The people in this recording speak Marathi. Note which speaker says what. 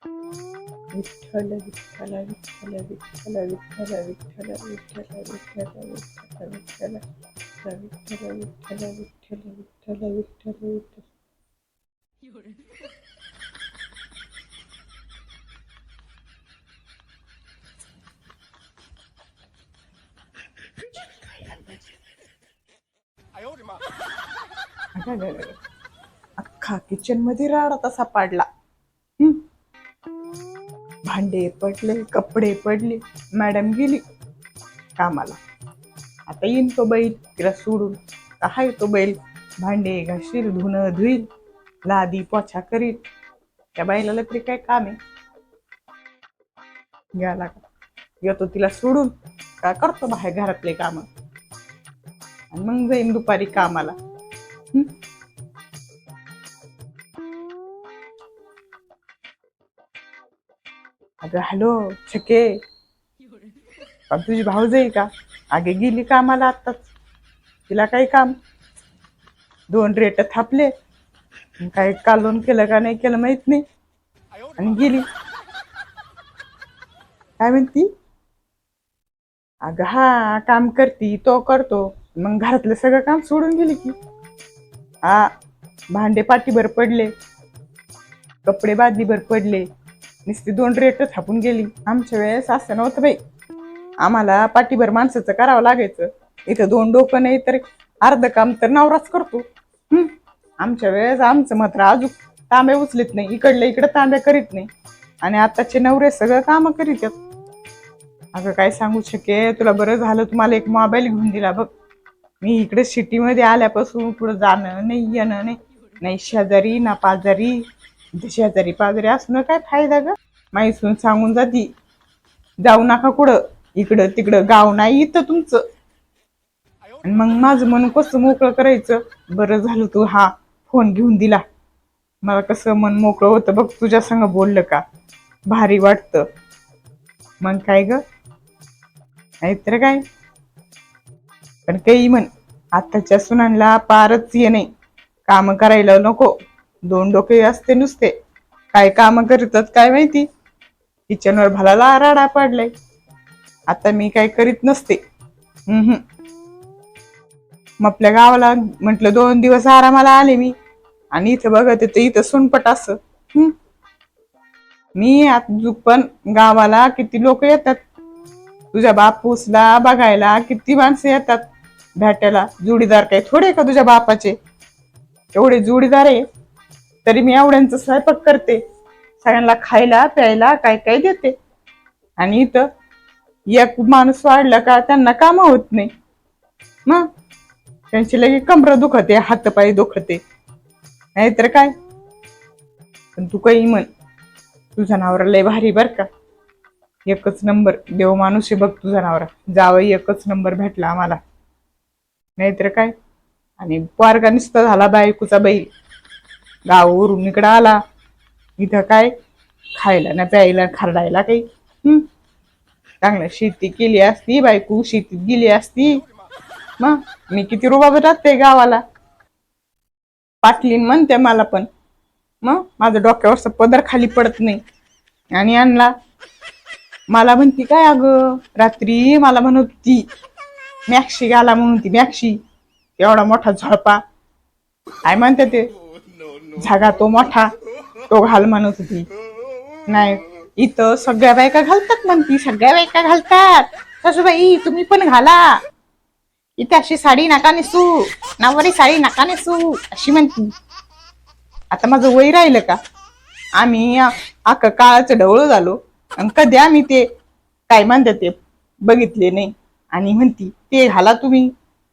Speaker 1: विठ्ठल विठ्ठल विठ्ठल विठ्ठल विठ्ठल विठ्ठल विठ्ठल विठ्ठल विठ्ठल विठ्ठल विठ्ठल विठ्ठल विठ्ठल विठ्ठल विठ्ठल विठ्ठल. अख्खा किचन मध्ये राडा तसा पाडला. भांडे पडले, कपडे पडले, मॅडम गेली कामाला. आता येईन तो बैल तिला सोडून. हाय तो बैल भांडे घाशील, धुणं धुईल, लादी पोछा करील. त्या बाईला तरी काय काम आहे. गेला का येतो तिला सोडून काय करतो बाहेर घरातले काम आणि मग जाईन दुपारी कामाला. अगं हॅलो छके, तुझी भाऊ जाई का? आगे गेली कामाला आत्ताच. तिला काही काम, 2 रेट थापले, काय कालवून केलं का नाही केलं माहित नाही, आणि गेली. काय म्हणती? अगं हा काम करती तो करतो, मग घरातलं सगळं काम सोडून गेली की. हा भांडे पाठीभर पडले, कपडे बादलीभर पडले, नुसती 2 रेट थापून गेली. आमच्या वेळेस असं नव्हतं बाई, आम्हाला पाठीभर माणसाचं करावं लागायचं. इथं 2 डोकं नाही तर अर्ध काम तर नवराच करतो. आमच्या वेळेस आमचं मात्र अजून तांब्या उचलीत नाही, इकडल्या इकडे तांब्या करीत नाही, आणि आताचे नवरे सगळं काम करीत. अगं काय सांगू शके, तुला बरं झालं तुम्हाला एक मोबाईल घेऊन दिला बघ. मी इकडे सिटीमध्ये आल्यापासून पुढं जाणं नाही, येणं नाही, नाही शेजारी ना पाजारी. शेजारी पाजारी असणं काय फायदा ग? माहीसून सांगून जाती जाऊ नका कुठं, इकडं तिकडं, गाव नाही इथं तुमचं. आणि मग माझं मन कसं मोकळं करायचं. बरं झालं तू हा फोन घेऊन दिला, मला कसं मन मोकळं होतं बघ. तुझ्या संग बोललं का भारी वाटतं. मग काय ग, नाहीतर काय. पण काही म्हण, आताच्या सुनांना पारच ये नाही, काम करायला नको. 2 डोके असते नुसते, काय काम करतात काय माहिती. किचनवर भलाला राडा पडलाय. आता मी काय करीत नसते. मग आपल्या गावाला म्हटलं 2 दिवस आरामाला आले मी, आणि इथं बघत येतं इथं सुनपट असं. मी आता पण गावाला किती लोक येतात, तुझ्या बापूसला बघायला किती माणसं येतात भेटायला. जोडीदार काय थोडे का तुझ्या बापाचे? एवढे जोडीदार आहे तरी मी एवढ्यांचा स्वयंपाक करते, सगळ्यांना खायला प्यायला काय काय देते. आणि इथं एक माणूस वाढला का त्यांना काम होत नाही, मग त्यांची लगे कमर दुखते, हातपाय दुखते, नाहीतर काय. पण तू काही म्हण, तुझा नवरा लय भारी बर का, एकच नंबर देव माणूस आहे बघ तुझा नवरा. जावई एकच नंबर भेटला आम्हाला, नाहीतर काय. आणि पोरगा नुसता झाला बायकोचा बैल, गावावरून इकडं आला. इथं काय खायला ना प्यायला खरडायला काही. चांगलं शेती केली असती बायको, शेतीत गेली असती. मग मी किती रुबाब राहते गावाला. पाटलीन म्हणते मला पण, मग माझं डोक्यावरचा पदर खाली पडत नाही. आणि आणला मला म्हणती काय, अगं रात्री मला म्हणत होती मॅक्सी घाला म्हणून, ती मॅक्सी एवढा मोठा झळपा, काय म्हणते ते झागा तो मोठा, तो घाल म्हणत होती. नाही इथं सगळ्या बायका घालतात म्हणती, सगळ्या बायका घालतात. सासूबाई तुम्ही पण घाला, इथे अशी साडी नका नेसू, नववारी साडी नका नेसू अशी म्हणती. आता माझं वय राहिलं का? आम्ही अख्खा काळाचं ढवळं झालो, आणि कधी आम्ही ते काय म्हणतात ते बघितले नाही. आणि म्हणती ते घाला तुम्ही,